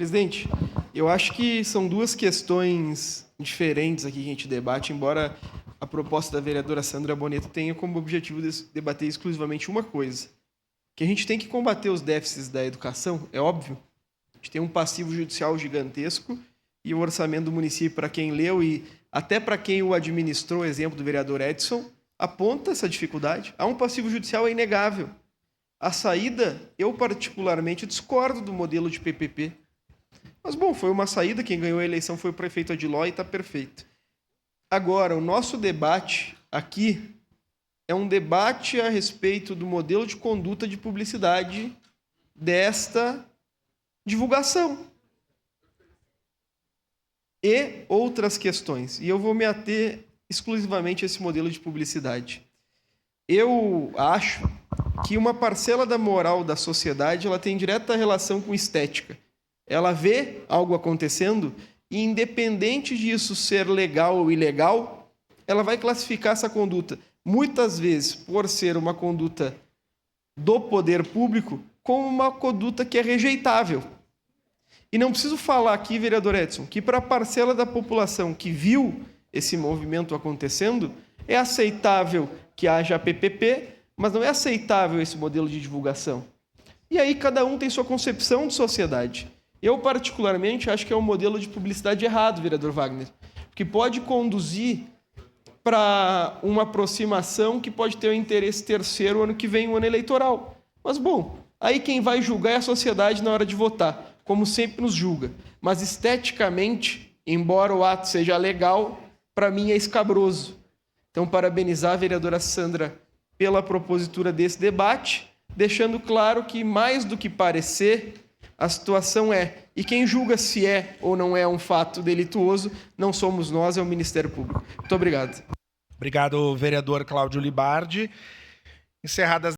Presidente, eu acho que são duas questões diferentes aqui que a gente debate, embora a proposta da vereadora Sandra Bonetto tenha como objetivo debater exclusivamente uma coisa, que a gente tem que combater os déficits da educação, é óbvio. A gente tem um passivo judicial gigantesco e o orçamento do município, para quem leu e até para quem o administrou, exemplo do vereador Edson, aponta essa dificuldade. Há um passivo judicial, é inegável. A saída, eu particularmente discordo do modelo de PPP. Mas, bom, foi uma saída, quem ganhou a eleição foi o prefeito Adiló e está perfeito. Agora, o nosso debate aqui é um debate a respeito do modelo de conduta de publicidade desta divulgação. E outras questões. E eu vou me ater exclusivamente a esse modelo de publicidade. Eu acho que uma parcela da moral da sociedade ela tem direta relação com estética. Ela vê algo acontecendo e, independente disso ser legal ou ilegal, ela vai classificar essa conduta, muitas vezes, por ser uma conduta do poder público, como uma conduta que é rejeitável. E não preciso falar aqui, vereador Edson, que para a parcela da população que viu esse movimento acontecendo, é aceitável que haja PPP, mas não é aceitável esse modelo de divulgação. E aí cada um tem sua concepção de sociedade. Eu, particularmente, acho que é um modelo de publicidade errado, vereador Wagner, que pode conduzir para uma aproximação que pode ter um interesse terceiro ano que vem, um ano eleitoral. Mas, bom, aí quem vai julgar é a sociedade na hora de votar, como sempre nos julga. Mas, esteticamente, embora o ato seja legal, para mim é escabroso. Então, parabenizar a vereadora Sandra pela propositura desse debate, deixando claro que, mais do que parecer, a situação é, e quem julga se é ou não é um fato delituoso, não somos nós, é o Ministério Público. Muito obrigado. Obrigado, vereador Cláudio Libardi. Encerradas